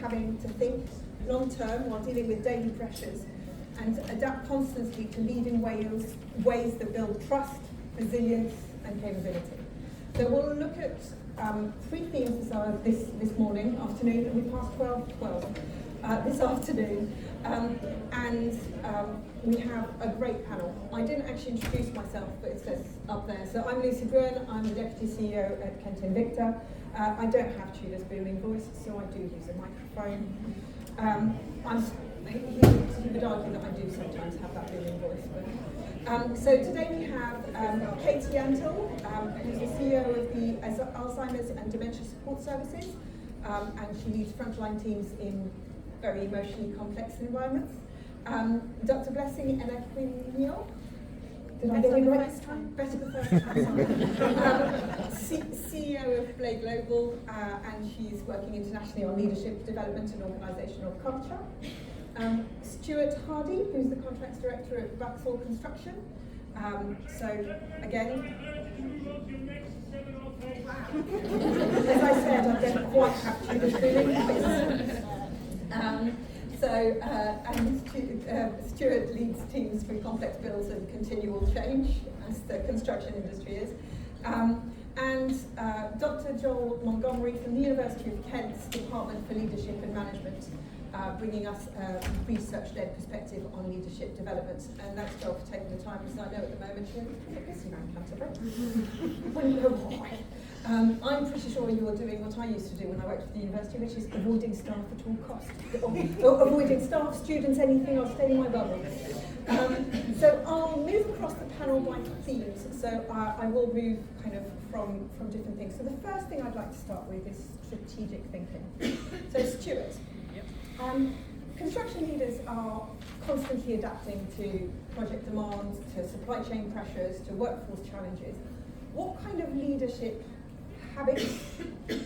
having to think long term while dealing with daily pressures and adapt constantly to lead in ways that build trust, resilience and capability. So we'll look at 3 themes this afternoon, and we passed 12 this afternoon, and we have a great panel. I didn't actually introduce myself, but it says up there. So I'm Lucy Bruin, I'm the Deputy CEO at Kent and Medway. I don't have Tudor's booming voice, so I do use a microphone. He would argue that I do sometimes have that booming voice. But, so today we have Katie Antle, who's the CEO of the Alzheimer's and Dementia Support Services, and she leads frontline teams in very emotionally complex environments. Dr. Blessing Enaquinio, did I get it right this time? Better the first time. CEO of Blay Global, and she's working internationally on leadership development and organisational culture. Stuart Hardy, who's the contracts director at Vauxhall Construction. So again, as I said, I don't quite capture the feeling. And Stuart leads teams through complex builds and continual change, as the construction industry is. And Dr. Joel Montgomery from the University of Kent's Department for Leadership and Management, bringing us a research-led perspective on leadership development. And that's Joel for taking the time, because I know at the moment you're a bit busy around Canterbury. Wouldn't know why. I'm pretty sure you're doing what I used to do when I worked at the university, which is avoiding staff at all costs. Or avoiding staff, students, anything, I'll stay in my bubble. So I'll move across the panel by themes. So I will move kind of from different things. So the first thing I'd like to start with is strategic thinking. So Stuart, construction leaders are constantly adapting to project demands, to supply chain pressures, to workforce challenges. What kind of leadership habits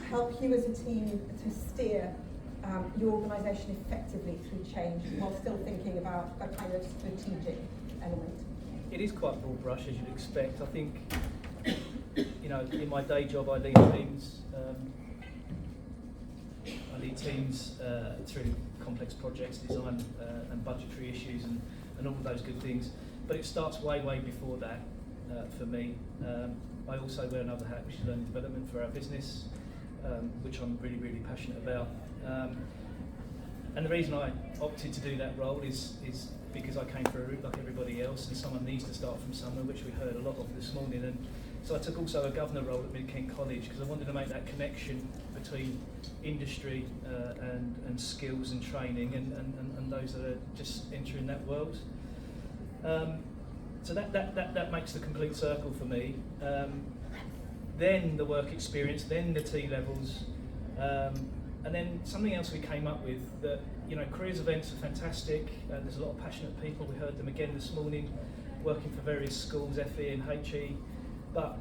help you as a team to steer your organisation effectively through change while still thinking about a kind of strategic element? It is quite broad brush, as you'd expect. I think, in my day job I lead teams. Through complex projects, design and budgetary issues and all of those good things. But it starts way before that for me. I also wear another hat, which is learning development for our business, which I'm really passionate about. And the reason I opted to do that role is because I came through a route like everybody else, and someone needs to start from somewhere, which we heard a lot of this morning. And so I took also a governor role at Mid-Kent College because I wanted to make that connection between industry and skills and training and those that are just entering that world. So that makes the complete circle for me. Then the work experience, then the T levels, and then something else we came up with that, careers events are fantastic. There's a lot of passionate people. We heard them again this morning, working for various schools, FE and HE. But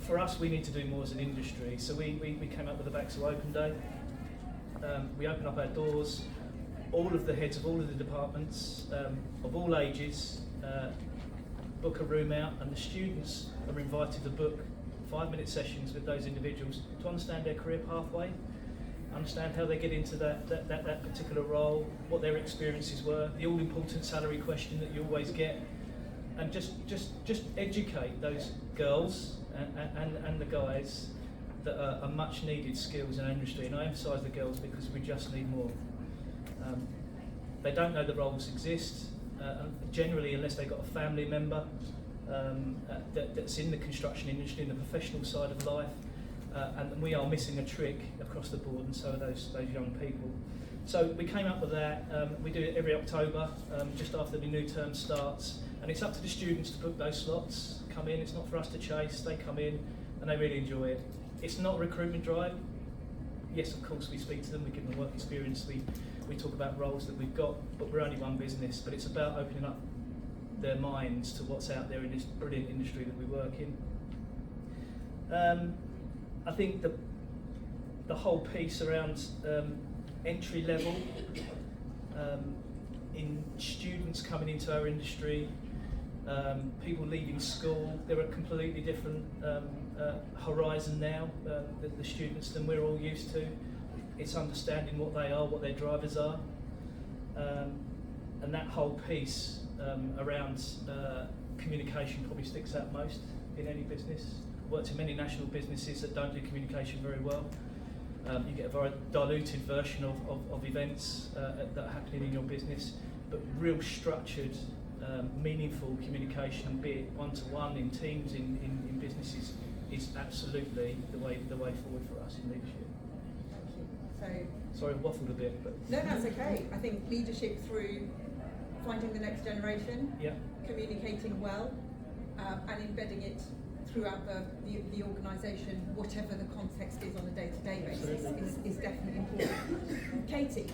for us, we need to do more as an industry. So we came up with the Vauxhall Open Day. We open up our doors. All of the heads of all of the departments, of all ages, book a room out, and the students are invited to book 5-minute sessions with those individuals to understand their career pathway, understand how they get into that particular role, what their experiences were, the all-important salary question that you always get, and just educate those girls and the guys that are much needed skills in our industry. And I emphasise the girls because we just need more. They don't know the roles exist. Generally, unless they've got a family member that's in the construction industry, in the professional side of life, and we are missing a trick across the board, and so are those young people. So we came up with that. We do it every October, just after the new term starts, and it's up to the students to book those slots, come in. It's not for us to chase. They come in and they really enjoy it. It's not a recruitment drive. Yes, of course, we speak to them, we give them work experience, we talk about roles that we've got, but we're only one business. But it's about opening up their minds to what's out there in this brilliant industry that we work in. I think the whole piece around entry level, in students coming into our industry, people leaving school, they're a completely different horizon now, the students, than we're all used to. it's understanding what they are, what their drivers are, and that whole piece around communication probably sticks out most in any business. Worked in many national businesses that don't do communication very well. You get a very diluted version of events that are happening in your business, but real structured, meaningful communication, be it one-to-one, in teams, in businesses, is absolutely the way forward for us in leadership. Thank you. Sorry, I waffled a bit, but No, that's okay. I think leadership through finding the next generation, yeah, communicating well, and embedding it throughout the organisation, whatever the context is on a day-to-day basis, is definitely important. Katie,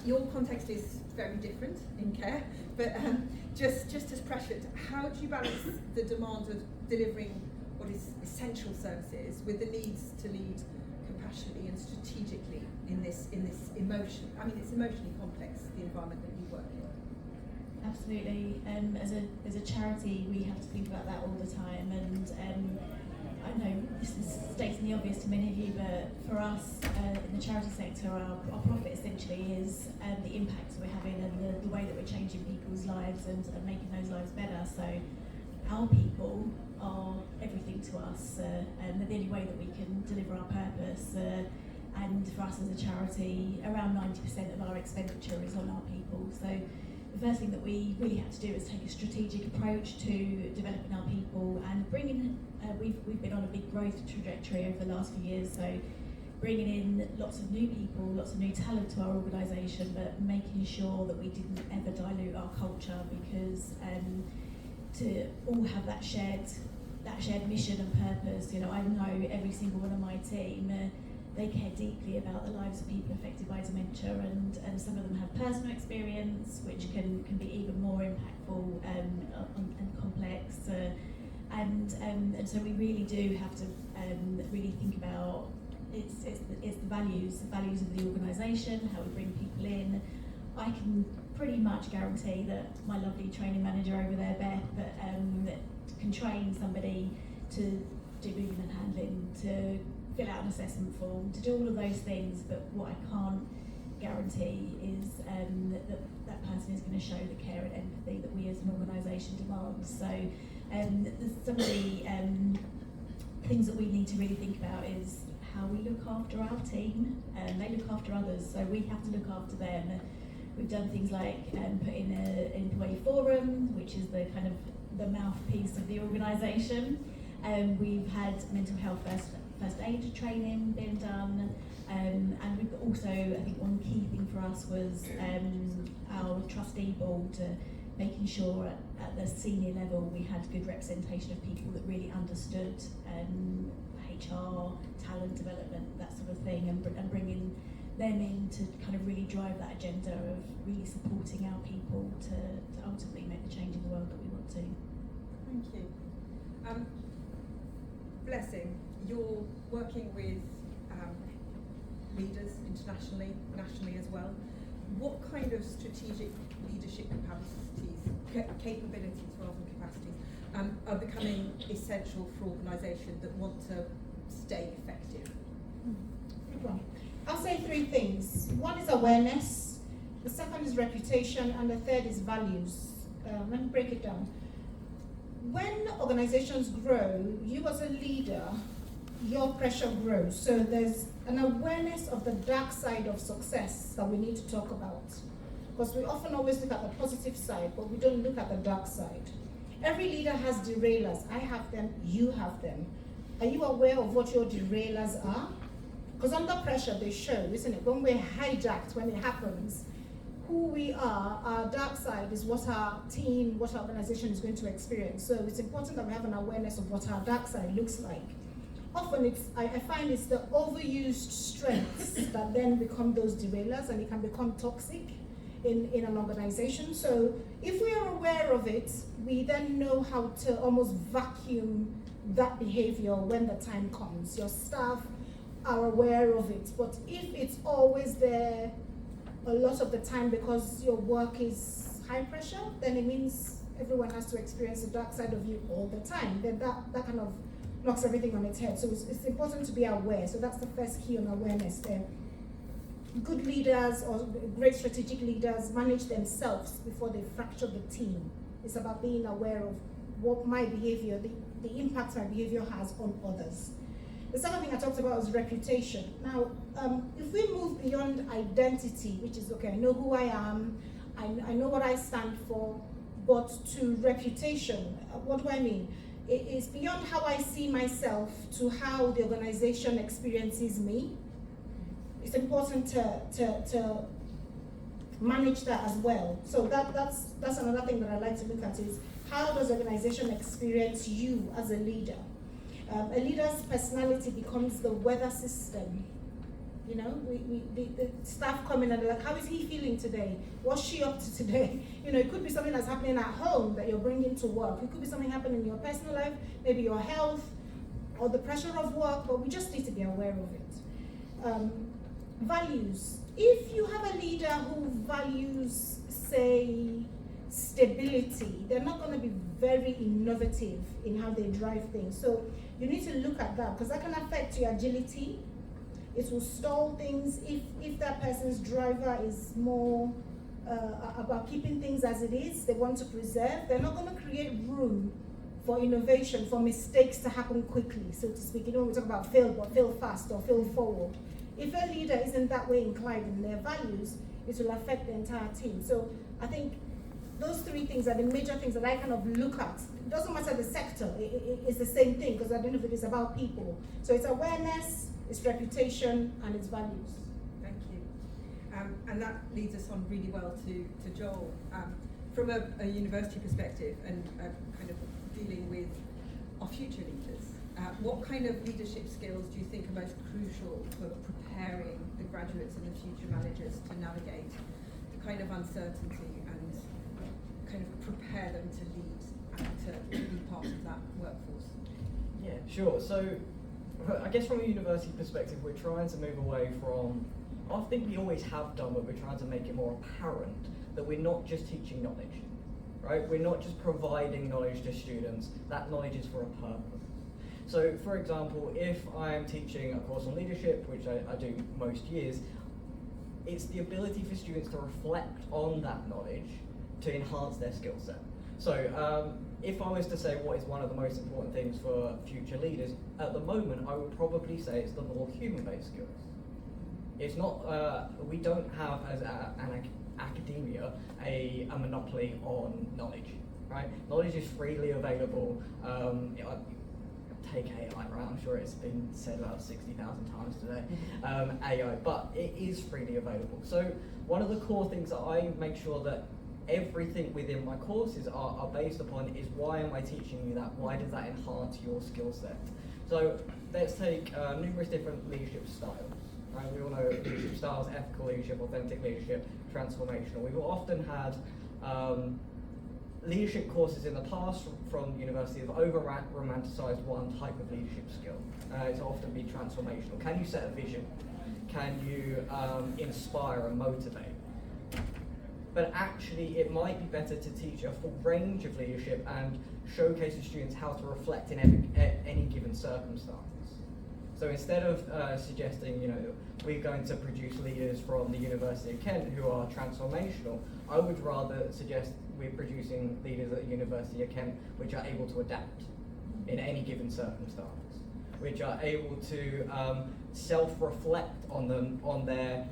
your context is very different in care, but just as prescient, how do you balance the demand of delivering what is essential services with the needs to lead compassionately and strategically in this emotion? I mean, it's emotionally complex, the environment that you work in. Absolutely. As a charity, we have to think about that all the time, and I know this is stating the obvious to many of you, but for us in the charity sector, our profit essentially is the impact we're having and the way that we're changing people's lives and making those lives better. So our people are everything to us, and the only way that we can deliver our purpose. And for us as a charity, around 90% of our expenditure is on our people. So the first thing that we really had to do is take a strategic approach to developing our people and bringing. We've been on a big growth trajectory over the last few years, so bringing in lots of new people, lots of new talent to our organisation, but making sure that we didn't ever dilute our culture, because to all have that shared mission and purpose. You know, I know every single one of my team. They care deeply about the lives of people affected by dementia, and some of them have personal experience, which can be even more impactful and complex. And so we really do have to really think about it's the values of the organisation, how we bring people in. I can pretty much guarantee that my lovely training manager over there, Beth, that can train somebody to do moving and handling, to fill out an assessment form, to do all of those things, but what I can't guarantee is that person is going to show the care and empathy that we as an organisation demand. So some of the things that we need to really think about is how we look after our team, and they look after others, so we have to look after them. We've done things like put in an employee forum, which is the kind of the mouthpiece of the organisation. We've had mental health first aid training being done, and we've also, I think one key thing for us was our trustee board, making sure at the senior level we had good representation of people that really understood HR, talent development, that sort of thing, and bringing them in to kind of really drive that agenda of really supporting our people to ultimately make the change in the world that we want to. Thank you. Blessing, you're working with leaders internationally, nationally as well. What kind of strategic leadership capabilities rather than capacities, are becoming essential for organisations that want to stay effective? Good one. I'll say three things. One is awareness, the second is reputation, and the third is values. Let me break it down. When organizations grow, you as a leader, your pressure grows. So there's an awareness of the dark side of success that we need to talk about. Because we often always look at the positive side, but we don't look at the dark side. Every leader has derailers. I have them, you have them. Are you aware of what your derailers are? Because under pressure they show, isn't it? When we're hijacked, when it happens, who we are, our dark side is what our team, what our organization is going to experience. So it's important that we have an awareness of what our dark side looks like. Often I find it's the overused strengths that then become those derailers, and it can become toxic in an organization. So if we are aware of it, we then know how to almost vacuum that behavior when the time comes. Your staff are aware of it, but if it's always there a lot of the time because your work is high pressure, then it means everyone has to experience the dark side of you all the time. Then that kind of knocks everything on its head. So it's important to be aware. So that's the first key on awareness there. good leaders or great strategic leaders manage themselves before they fracture the team. It's about being aware of what my behavior, the impact my behavior has on others. The second thing I talked about was reputation. Now, if we move beyond identity, which is, okay, I know who I am, I know what I stand for, but to reputation, what do I mean? It is beyond how I see myself to how the organization experiences me. It's important to manage that as well. So that's another thing that I like to look at is how does the organization experience you as a leader? A leader's personality becomes the weather system. You know, the staff come in and they're like, how is he feeling today? What's she up to today? You know, it could be something that's happening at home that you're bringing to work. It could be something happening in your personal life, maybe your health, or the pressure of work, but we just need to be aware of it. Values. If you have a leader who values, say, stability, they're not going to be very innovative in how they drive things. So you need to look at that, because that can affect your agility. It will stall things. If that person's driver is more about keeping things as it is, they want to preserve, they're not going to create room for innovation, for mistakes to happen quickly, so to speak. You know, we talk about fail, but fail fast or fail forward. If a leader isn't that way inclined in their values, it will affect the entire team. So I think those three things are the major things that I kind of look at. It doesn't matter the sector, it's the same thing, because at the end of it, it's about people. So it's awareness, its reputation, and its values. Thank you. And that leads us on really well to Joel. From a university perspective and kind of dealing with our future leaders, what kind of leadership skills do you think are most crucial for preparing the graduates and the future managers to navigate the kind of uncertainty and kind of prepare them to lead and to be part of that workforce? Yeah, sure. So I guess from a university perspective, we're trying to move away from, I think we always have done, but we're trying to make it more apparent that we're not just teaching knowledge, right? We're not just providing knowledge to students, that knowledge is for a purpose. So for example, if I am teaching a course on leadership, which I do most years, it's the ability for students to reflect on that knowledge to enhance their skill set. So if I was to say what is one of the most important things for future leaders, at the moment I would probably say it's the more human-based skills. It's not, we don't have as an academia a monopoly on knowledge, right? Knowledge is freely available. Take AI, right? I'm sure it's been said about 60,000 times today, AI, but it is freely available. So one of the core things that I make sure that everything within my courses are based upon is, why am I teaching you that? Why does that enhance your skill set? So let's take numerous different leadership styles. Right? We all know leadership styles: ethical leadership, authentic leadership, transformational. We've often had leadership courses in the past from universities have over-romanticized one type of leadership skill. It's often be transformational. Can you set a vision? Can you inspire and motivate? But actually, it might be better to teach a full range of leadership and showcase to students how to reflect in any given circumstance. So instead of suggesting, you know, we're going to produce leaders from the University of Kent who are transformational, I would rather suggest we're producing leaders at the University of Kent which are able to adapt in any given circumstance, which are able to self-reflect on their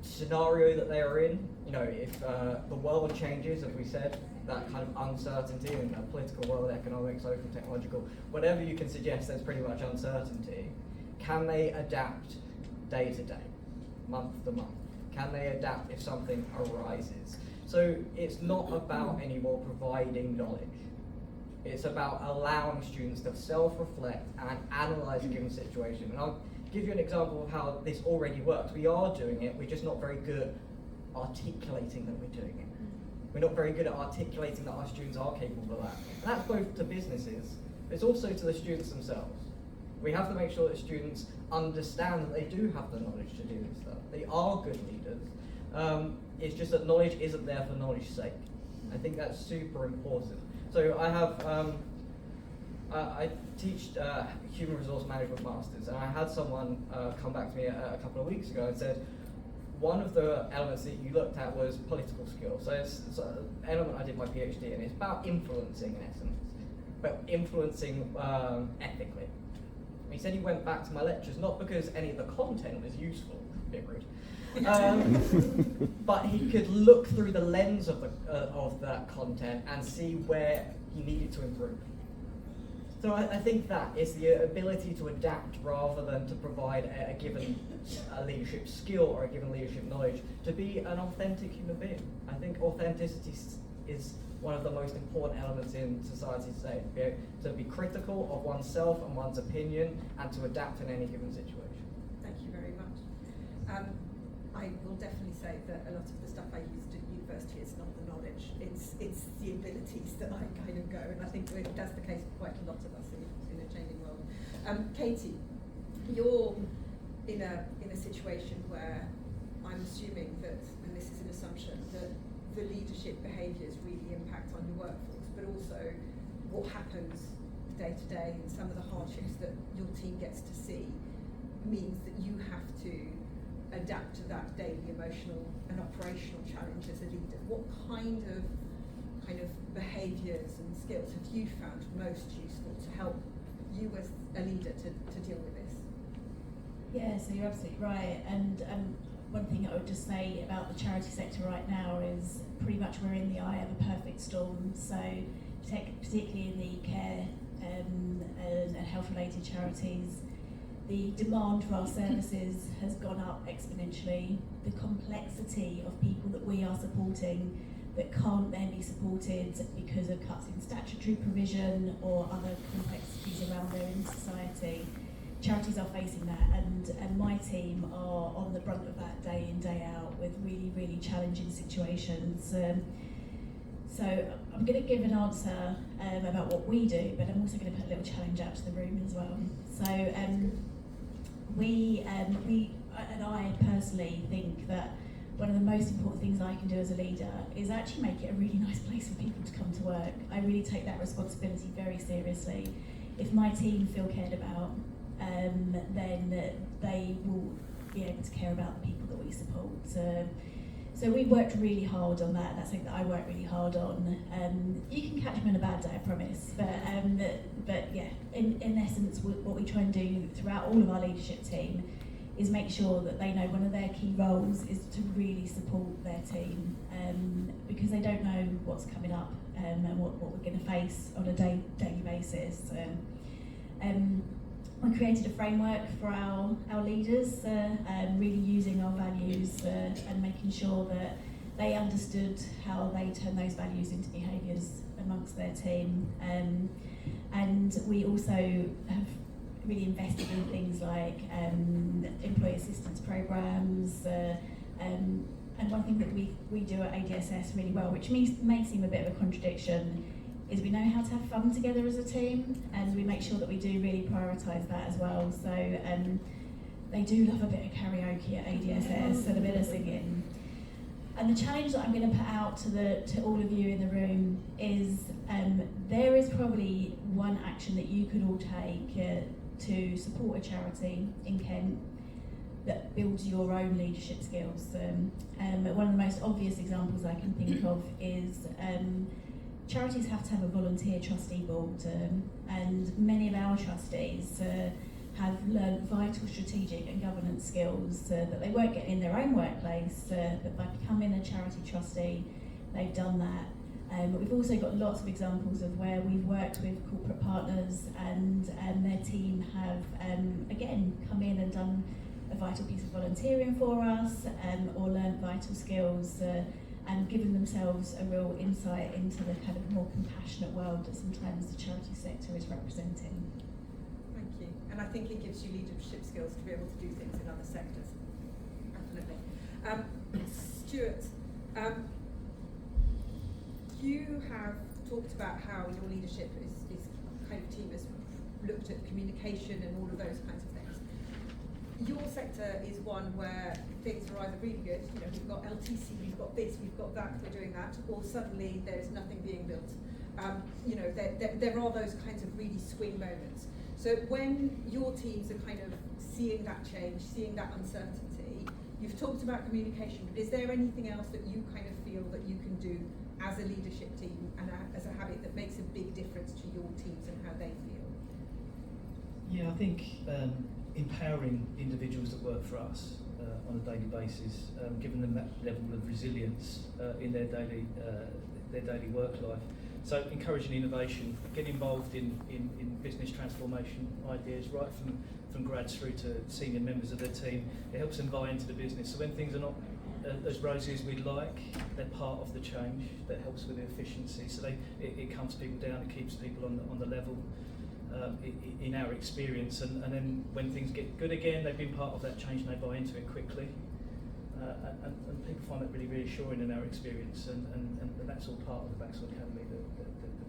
scenario that they are in. You know, if the world changes, as we said, that kind of uncertainty in the political world, economic, social, technological, whatever you can suggest, there's pretty much uncertainty. Can they adapt day to day, month to month? Can they adapt if something arises? So it's not about anymore providing knowledge. It's about allowing students to self-reflect and analyze a given situation. And I'll give you an example of how this already works. We are doing it, we're just not very good at articulating that we're doing it. We're not very good at articulating that our students are capable of that. And that's both to businesses, but it's also to the students themselves. We have to make sure that students understand that they do have the knowledge to do this stuff. They are good leaders. It's just that knowledge isn't there for knowledge's sake. I think that's super important. So I have, I teach human resource management masters, and I had someone come back to me a couple of weeks ago and said, one of the elements that you looked at was political skills. So it's an element I did my PhD in. It's about influencing, in essence, but influencing ethically. He said he went back to my lectures not because any of the content was useful, a bit rude, but he could look through the lens of that content and see where he needed to improve. So I think that is the ability to adapt rather than to provide a given leadership skill or a given leadership knowledge, to be an authentic human being. I think authenticity is one of the most important elements in society today, to be critical of oneself and one's opinion and to adapt in any given situation. Thank you very much. I will definitely say that a lot of the stuff I used at university is not the knowledge, it's the abilities that I kind of go, and I think that's the case for quite a lot of us in a changing world. Katie, you're in a situation where I'm assuming that, and this is an assumption, that the leadership behaviours really impact on your workforce, but also what happens day to day and some of the hardships that your team gets to see means that you have to adapt to that daily emotional and operational challenge as a leader. What kind of behaviours and skills have you found most useful to help you as a leader to deal with this? Yeah, so you're absolutely right. And one thing I would just say about the charity sector right now is pretty much we're in the eye of a perfect storm. So particularly in the care and health-related charities, the demand for our services has gone up exponentially. The complexity of people that we are supporting that can't then be supported because of cuts in statutory provision or other complexities around there in society. Charities are facing that, and my team are on the brunt of that day in, day out with really, really challenging situations. So I'm going to give an answer about what we do, but I'm also going to put a little challenge out to the room as well. So we and I personally think that one of the most important things I can do as a leader is actually make it a really nice place for people to come to work. I really take that responsibility very seriously. If my team feel cared about, then they will be able to care about the people that we support. So we worked really hard on that. That's something that I work really hard on. You can catch me on a bad day, I promise. But yeah, in essence, what we try and do throughout all of our leadership team is make sure that they know one of their key roles is to really support their team, because they don't know what's coming up and what we're going to face on a daily basis. We created a framework for our leaders, really using our values and making sure that they understood how they turn those values into behaviours amongst their team. And we also have really invested in things like employee assistance programs, and one thing that we do at ADSS really well, which may seem a bit of a contradiction, is we know how to have fun together as a team, and we make sure that we do really prioritise that as well. So they do love a bit of karaoke at ADSS and a bit of singing. And the challenge that I'm going to put out to all of you in the room is there is probably one action that you could all take to support a charity in Kent that builds your own leadership skills. One of the most obvious examples I can think of is charities have to have a volunteer trustee board, and many of our trustees have learned vital strategic and governance skills that they won't get in their own workplace, but by becoming a charity trustee, they've done that. But we've also got lots of examples of where we've worked with corporate partners and their team have, again, come in and done a vital piece of volunteering for us, or learned vital skills and given themselves a real insight into the kind of more compassionate world that sometimes the charity sector is representing. Thank you. And I think it gives you leadership skills to be able to do things in other sectors. Definitely. Stuart, you have talked about how your leadership is kind of team has looked at communication and all of those kinds of things. Your sector is one where things are either really good, you know, we've got LTC, we've got this, we've got that, we're doing that, or suddenly there's nothing being built. You know, there are those kinds of really swing moments. So when your teams are kind of seeing that change, seeing that uncertainty, You've talked about communication, but is there anything else that you kind of feel that you can do as a leadership team and as a habit that makes a big difference to your teams and how they feel? Yeah, I think empowering individuals that work for us on a daily basis, giving them that level of resilience in their daily work life. So encouraging innovation, get involved in business transformation ideas right from grads through to senior members of their team. It helps them buy into the business. So when things are not as rosy as we'd like, they're part of the change. That helps with the efficiency. So it calms people down, it keeps people on the level in our experience. And then when things get good again, they've been part of that change and they buy into it quickly. And people find that really reassuring in our experience, and that's all part of the Baxter Academy that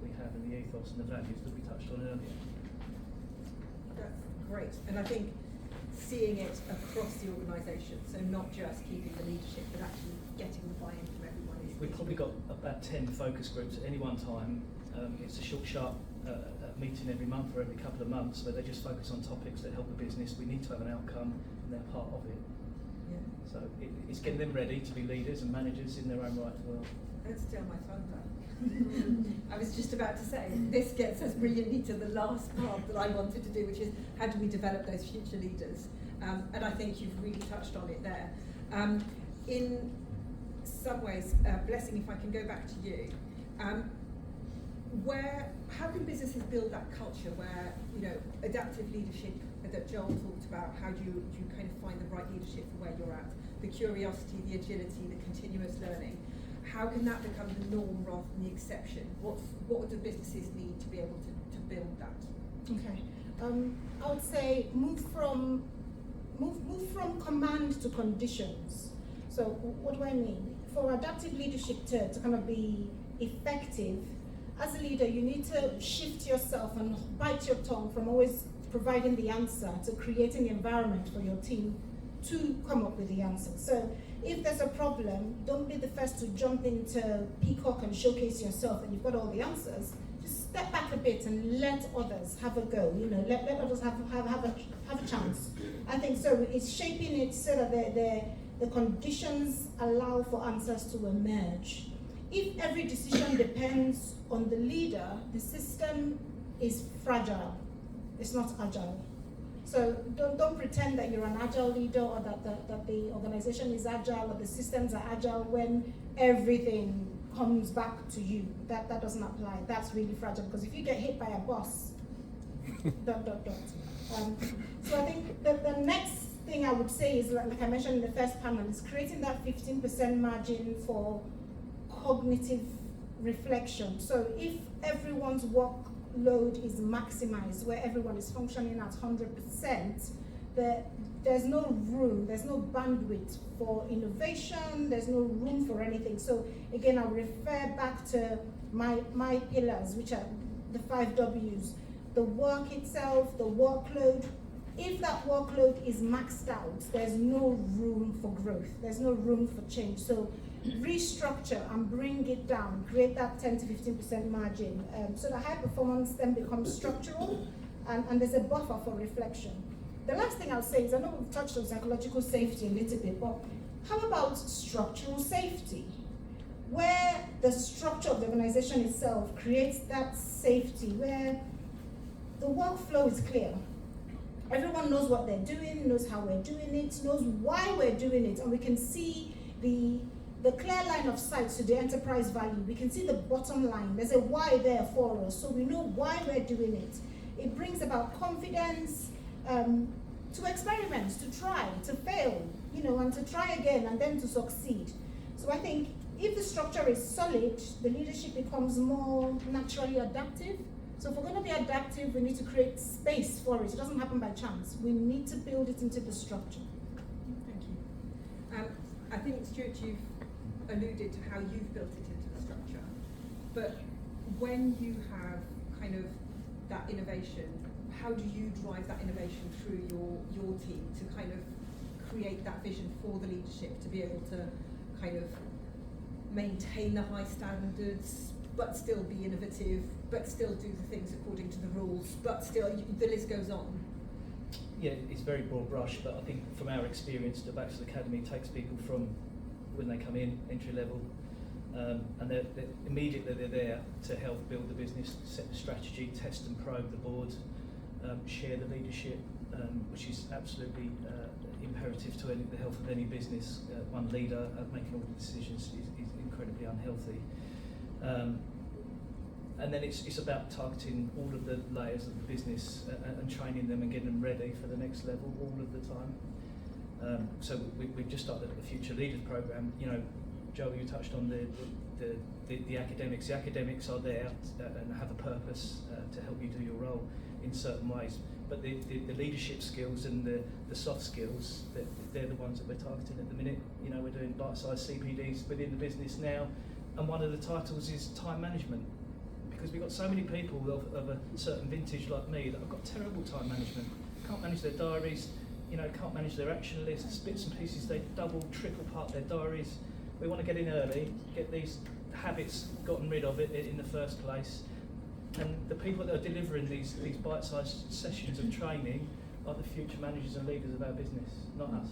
we have, and the ethos and the values that we touched on earlier. That's great, and I think seeing it across the organisation, so not just keeping the leadership, but actually getting the buy-in from everyone. We've probably got about 10 focus groups at any one time. It's a short, sharp meeting every month or every couple of months where they just focus on topics that help the business. We need to have an outcome, and they're part of it. Yeah. So it's getting them ready to be leaders and managers in their own right as well. Don't steal my thunder. I was just about to say, this gets us brilliantly to the last part that I wanted to do, which is how do we develop those future leaders? And I think you've really touched on it there. In some ways, Blessing, if I can go back to you, how can businesses build that culture where, adaptive leadership that Joel talked about, how do you kind of find the right leadership for where you're at, the curiosity, the agility, the continuous learning, how can that become the norm rather than the exception? What do businesses need to be able to build that? Okay, I would say move from command to conditions. So what do I mean? For adaptive leadership to kind of be effective, as a leader, you need to shift yourself and bite your tongue from always providing the answer to creating the environment for your team to come up with the answer. So if there's a problem, don't be the first to jump into peacock and showcase yourself and you've got all the answers. Just step back a bit and let others have a go. Let others have a chance. I think so. It's shaping it so that the conditions allow for answers to emerge. If every decision depends on the leader, the system is fragile. It's not agile. So don't pretend that you're an agile leader or that the organization is agile or the systems are agile when everything comes back to you. That doesn't apply. That's really fragile, because if you get hit by a boss, So I think the next thing I would say is, like I mentioned in the first panel, is creating that 15% margin for cognitive reflection. So if everyone's workload is maximized, where everyone is functioning at 100%, there's no room, there's no bandwidth for innovation, there's no room for anything. So again, I'll refer back to my pillars, which are the 5 W's. The work itself, the workload. If that workload is maxed out, there's no room for growth, there's no room for change. So restructure and bring it down, create that 10 to 15% margin, so the high performance then becomes structural, and there's a buffer for reflection. The last thing I'll say is, I know we've touched on psychological safety a little bit, but how about structural safety? Where the structure of the organization itself creates that safety, where the workflow is clear. Everyone knows what they're doing, knows how we're doing it, knows why we're doing it, and we can see the clear line of sight to the enterprise value. We can see the bottom line. There's a why there for us, so we know why we're doing it. It brings about confidence to experiment, to try, to fail, and to try again, and then to succeed. So I think if the structure is solid, the leadership becomes more naturally adaptive. So if we're going to be adaptive, we need to create space for it. It doesn't happen by chance. We need to build it into the structure. Thank you. I think, Stuart, you've alluded to how you've built it into the structure. But when you have kind of that innovation, how do you drive that innovation through your team to kind of create that vision for the leadership to be able to kind of maintain the high standards, but still be innovative, but still do the things according to the rules, but still, the list goes on? yeah, it's very broad brush, but I think from our experience, the Baxter Academy takes people from when they come in, entry level, and they're immediately they're there to help build the business, set the strategy, test and probe the board, share the leadership, which is absolutely imperative to the health of any business. One leader making all the decisions is incredibly unhealthy. And then it's about targeting all of the layers of the business and training them and getting them ready for the next level all of the time. So we've just started the Future Leaders Programme. You know, Joe, you touched on the academics. The academics are there and have a purpose to help you do your role in certain ways. But the leadership skills and the soft skills, they're the ones that we're targeting at the minute. You know, we're doing bite-sized CPDs within the business now, and one of the titles is time management. Because we've got so many people of a certain vintage like me that have got terrible time management, can't manage their diaries, you know, can't manage their action lists, bits and pieces, they double, triple part their diaries. We want to get in early, get these habits gotten rid of it in the first place. And the people that are delivering these bite-sized sessions of training are the future managers and leaders of our business, not us.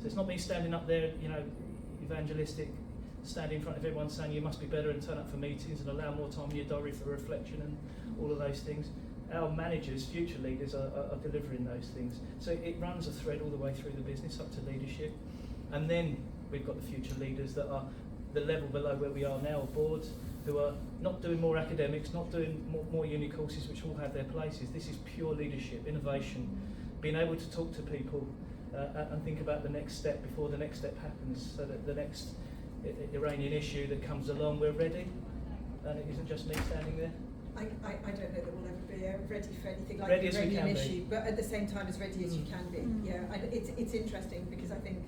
So it's not me standing up there, you know, evangelistic, standing in front of everyone saying you must be better and turn up for meetings and allow more time in your diary for reflection and all of those things. Our managers, future leaders, are delivering those things. So it runs a thread all the way through the business up to leadership. And then we've got the future leaders that are the level below where we are now, boards, who are not doing more academics, not doing more uni courses, which all have their places. This is pure leadership, innovation, being able to talk to people and think about the next step before the next step happens, so that the next Iranian issue that comes along, we're ready, and it isn't just me standing there. I don't know that we'll ever be ready for anything like Ready the as we Iranian can be. issue, but at the same time as ready as you can be. Yeah, it's interesting because I think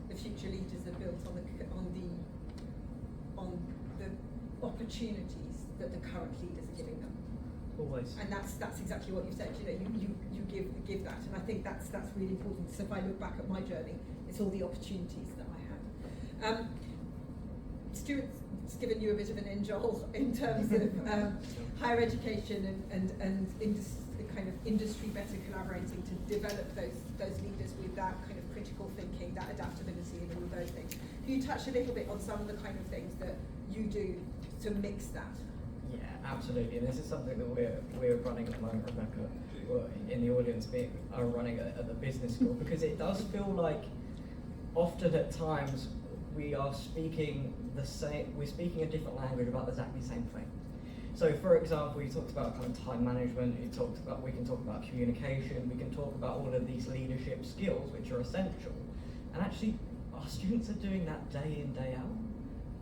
the future leaders are built on the opportunities that the current leaders are giving them. Always. And that's exactly what you said. You know, you give that, and I think that's really important. So if I look back at my journey, it's all the opportunities that I had. Stuart's given you a bit of an in-joel in terms of higher education and kind of industry better collaborating to develop those leaders with that kind of critical thinking, that adaptability, and all of those things. Can you touch a little bit on some of the kind of things that you do to mix that? Yeah, absolutely. And this is something that we're running at the moment, Rebecca, in the audience, are running at the business school, because it does feel like often at times we are speaking we're speaking a different language about exactly the same thing. So for example, you talked about kind of time management, we can talk about communication, we can talk about all of these leadership skills which are essential. And actually our students are doing that day in, day out,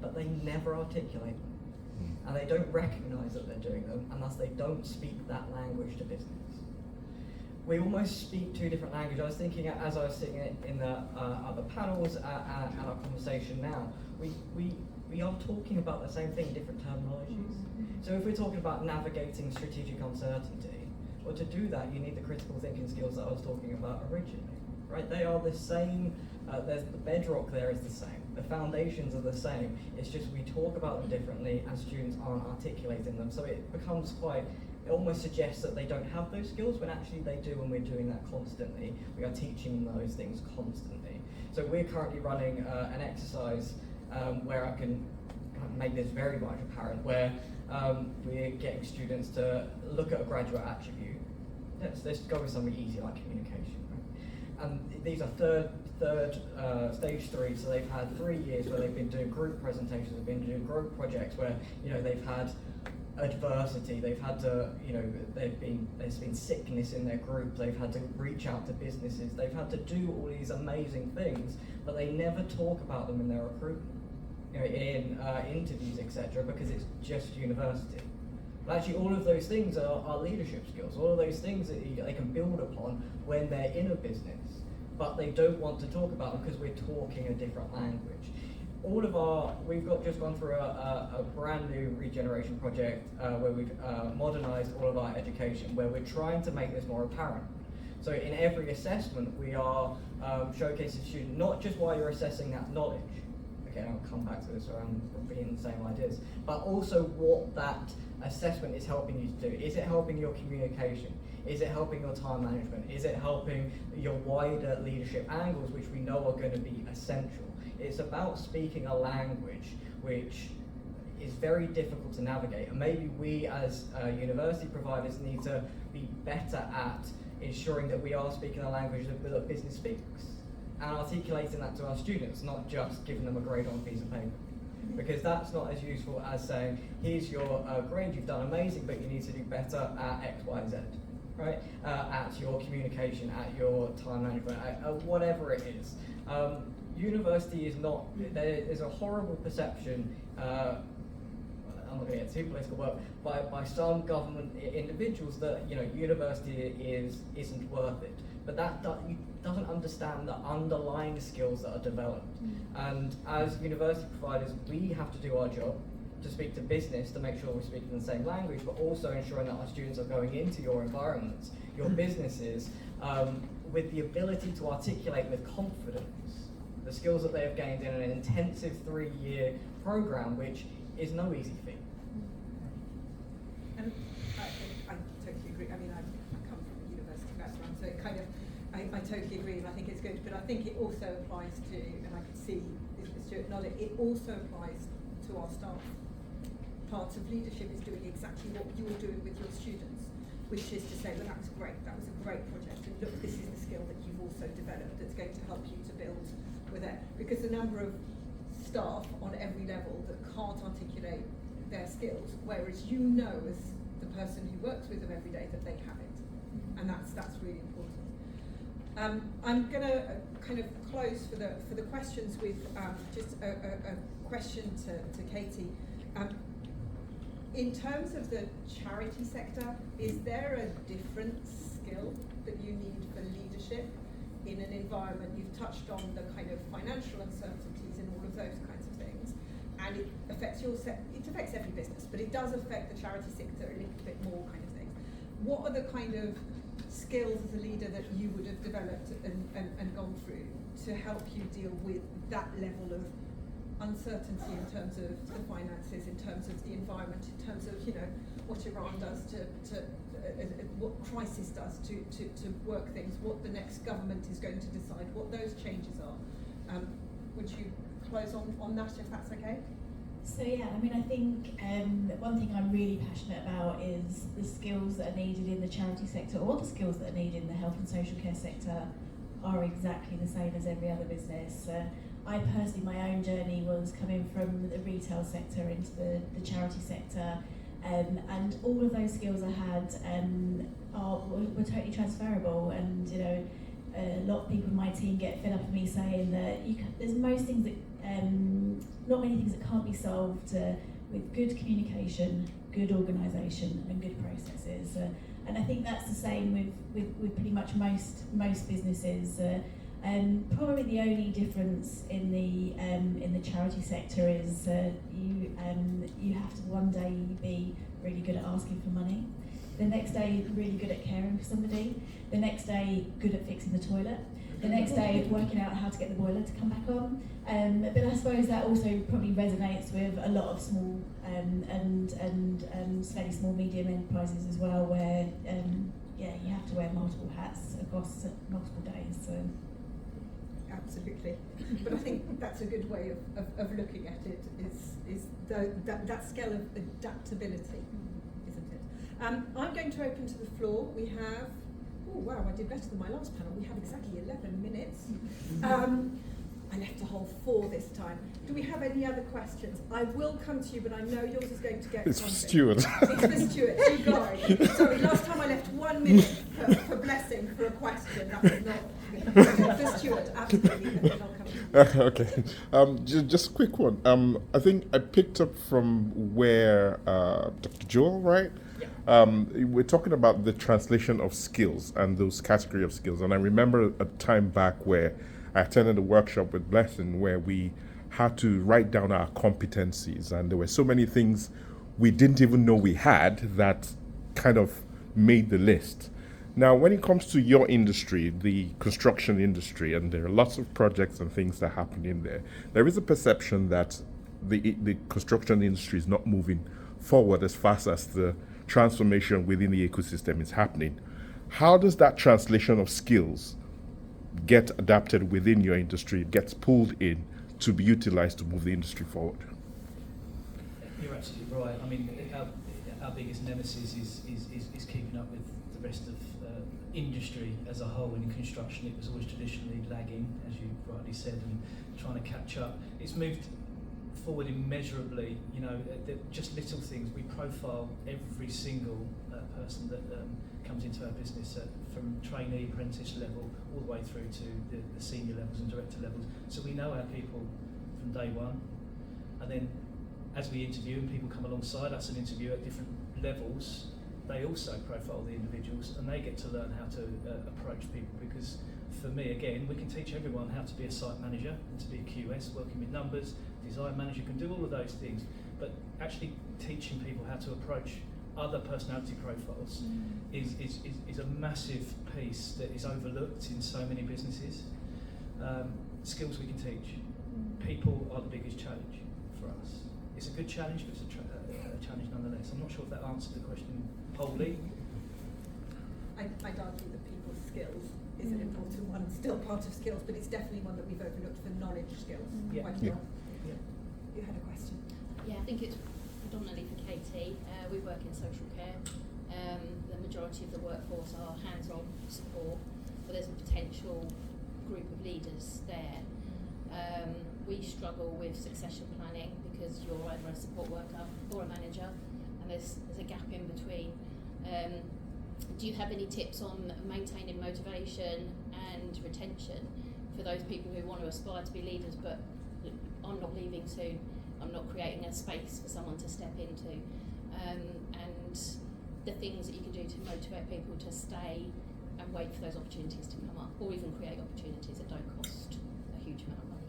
but they never articulate them. And they don't recognise that they're doing them, and thus they don't speak that language to business. We almost speak two different languages. I was thinking as I was sitting in the other panels and our conversation now, we are talking about the same thing, different terminologies. So if we're talking about navigating strategic uncertainty, well, to do that you need the critical thinking skills that I was talking about originally, right? They are the same, the bedrock there is the same, the foundations are the same, it's just we talk about them differently and students aren't articulating them, so it becomes it almost suggests that they don't have those skills when actually they do, and we're doing that constantly. We are teaching them those things constantly. So we're currently running an exercise where I can make this very much apparent, where we're getting students to look at a graduate attribute. Let's go with something easy like communication. Right? And these are third stage 3, so they've had 3 years where they've been doing group presentations, they've been doing group projects where they've had adversity, they've had to, there's been sickness in their group, they've had to reach out to businesses, they've had to do all these amazing things, but they never talk about them in their recruitment, in interviews, etc., because it's just university. But actually all of those things are leadership skills, all of those things that they can build upon when they're in a business, but they don't want to talk about them because we're talking a different language. We've just gone through a brand new regeneration project where we've modernised all of our education, where we're trying to make this more apparent. So in every assessment, we are showcasing students not just why you're assessing that knowledge, okay, I'll come back to this around being the same ideas, but also what that assessment is helping you to do. Is it helping your communication? Is it helping your time management? Is it helping your wider leadership angles, which we know are going to be essential? It's about speaking a language which is very difficult to navigate, and maybe we as university providers need to be better at ensuring that we are speaking a language that business speaks, and articulating that to our students, not just giving them a grade on a piece of paper. Because that's not as useful as saying, here's your grade, you've done amazing, but you need to do better at X, Y, Z, right? At your communication, at your time management, at whatever it is. University is not, there's a horrible perception, I'm not going to get too political, but by some government individuals that, you know, university isn't worth it. But that doesn't understand the underlying skills that are developed. And as university providers, we have to do our job to speak to business, to make sure we're speaking the same language, but also ensuring that our students are going into your environments, your businesses, with the ability to articulate with confidence the skills that they have gained in an intensive 3-year program, which is no easy feat. And I totally agree. I mean, I come from a university background, so it kind of, I totally agree, and I think it's good. But I think it also applies to, and I could see Stuart nodding, it also applies to our staff. Parts of leadership is doing exactly what you're doing with your students, which is to say, well, that was great, that was a great project, and look, this is the skill that you've also developed that's going to help you to build with it. Because the number of staff on every level that can't articulate their skills, whereas you know as the person who works with them every day that they have it, and that's really important. I'm going to kind of close for the questions with just a question to Katie. In terms of the charity sector, is there a different skill that you need for leadership in an environment? You've touched on the kind of financial uncertainties and all of those kinds of things, and it affects it affects every business, but it does affect the charity sector a little bit more kind of things. What are the kind of skills as a leader that you would have developed and gone through to help you deal with that level of uncertainty in terms of the finances, in terms of the environment, in terms of, you know, what Iran does what crisis does to work things, what the next government is going to decide, what those changes are. Would you close on that, if that's okay? So yeah, I mean, I think one thing I'm really passionate about is the skills that are needed in the charity sector, or the skills that are needed in the health and social care sector are exactly the same as every other business. I personally, my own journey was coming from the retail sector into the charity sector, and all of those skills I had were totally transferable. And you know, a lot of people in my team get fed up with me saying that there's most things that not many things that can't be solved with good communication, good organisation, and good processes. And I think that's the same with pretty much most businesses. Probably the only difference in the charity sector is you have to one day be really good at asking for money, the next day really good at caring for somebody, the next day good at fixing the toilet, the next day working out how to get the boiler to come back on. But I suppose that also probably resonates with a lot of small and fairly small medium enterprises as well, where you have to wear multiple hats across multiple days. So. Absolutely, but I think that's a good way of looking at it. Is that scale of adaptability, isn't it? I'm going to open to the floor. We have. Oh wow, I did better than my last panel. We have exactly 11 minutes. I left a whole 4 this time. Do we have any other questions? I will come to you, but I know yours is going to get. It's for Stuart. It's for Stuart. You go. Sorry, last time I left 1 minute for blessing for a question. That was not. For Stuart, absolutely. And then I'll come to you. Okay. Just a quick one. I think I picked up from where Dr. Joel, right? Yeah. We're talking about the translation of skills and those category of skills. And I remember a time back where I attended a workshop with Blessing where we had to write down our competencies, and there were so many things we didn't even know we had that kind of made the list. Now, when it comes to your industry, the construction industry, and there are lots of projects and things that happen in there, there is a perception that the construction industry is not moving forward as fast as the transformation within the ecosystem is happening. How does that translation of skills get adapted within your industry, gets pulled in to be utilized to move the industry forward? You're absolutely right. I mean, our biggest nemesis is keeping up with the rest of industry as a whole. In construction, it was always traditionally lagging, as you rightly said, and trying to catch up. It's moved forward immeasurably. You know, just little things. We profile every single person that comes into our business from trainee, apprentice level, all the way through to the senior levels and director levels. So we know our people from day one, and then as we interview and people come alongside us and interview at different levels, they also profile the individuals and they get to learn how to approach people. Because for me, again, we can teach everyone how to be a site manager and to be a QS, working with numbers. Design manager can do all of those things, but actually teaching people how to approach other personality profiles is a massive piece that is overlooked in so many businesses. Skills we can teach. People are the biggest challenge for us. It's a good challenge, but it's a challenge nonetheless. I'm not sure if that answered the question wholly. I'd argue that people's skills is an important one, still part of skills, but it's definitely one that we've overlooked for knowledge skills. Yeah. Quite a lot. You had a question? Yeah, I think it's predominantly for Katie. We work in social care. The majority of the workforce are hands-on support, but there's a potential group of leaders there. We struggle with succession planning because you're either a support worker or a manager, and there's a gap in between. Do you have any tips on maintaining motivation and retention for those people who want to aspire to be leaders, but I'm not leaving soon, I'm not creating a space for someone to step into, and the things that you can do to motivate people to stay and wait for those opportunities to come up, or even create opportunities that don't cost a huge amount of money?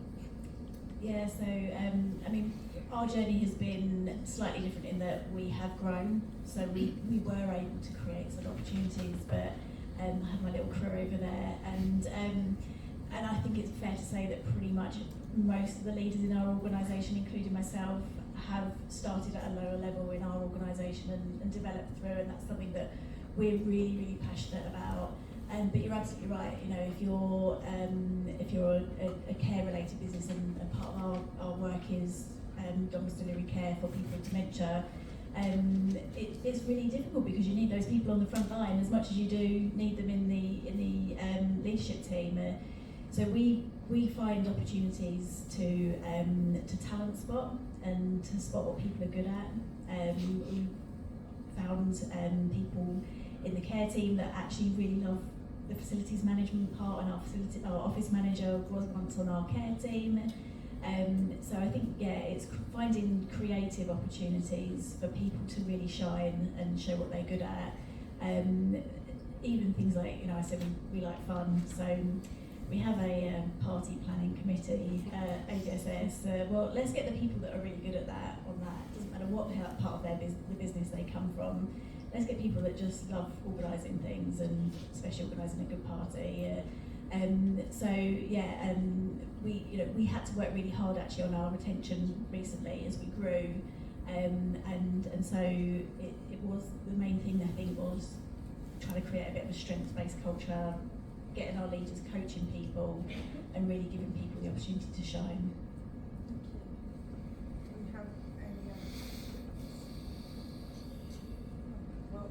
Yeah, so I mean, our journey has been slightly different in that we have grown. So we were able to create some opportunities, but I have my little crew over there, and I think it's fair to say that pretty much most of the leaders in our organisation, including myself, have started at a lower level in our organisation and developed through, and that's something that we're really, really passionate about. But you're absolutely right. You know, if you're a care-related business, and part of our work is domiciliary care for people with dementia, it's really difficult because you need those people on the front line as much as you do need them in the leadership team. So we find opportunities to talent spot and to spot what people are good at. We found people in the care team that actually really love the facilities management part, and our office manager was once on our care team. So I think, it's finding creative opportunities for people to really shine and show what they're good at. Even things like, you know, I said we like fun, so we have a party planning committee, AJSS. Well, let's get the people that are really good at that on that. Doesn't matter what part of the business they come from. Let's get people that just love organising things, and especially organising a good party. We had to work really hard actually on our retention recently as we grew, and so it was the main thing, I think, was trying to create a bit of a strengths-based culture, getting our leaders coaching people, and really giving people the opportunity to shine.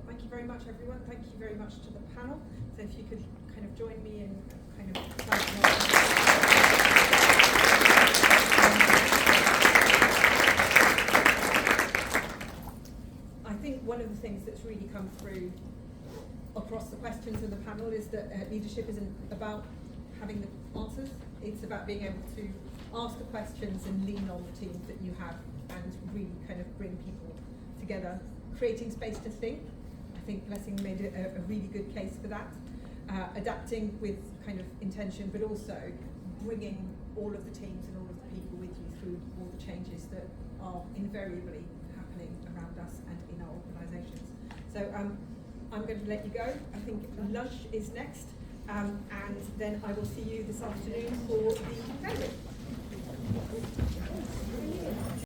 Thank you very much, everyone. Thank you very much to the panel. So if you could kind of join me in kind of I think one of the things that's really come through across the questions in the panel is that leadership isn't about having the answers. It's about being able to ask the questions and lean on the teams that you have and really kind of bring people together, creating space to think. I think Blessing made a really good case for that. Adapting with kind of intention, but also bringing all of the teams and all of the people with you through all the changes that are invariably happening around us and in our organisations. So I'm going to let you go. I think lunch is next, and then I will see you this afternoon for the plenary.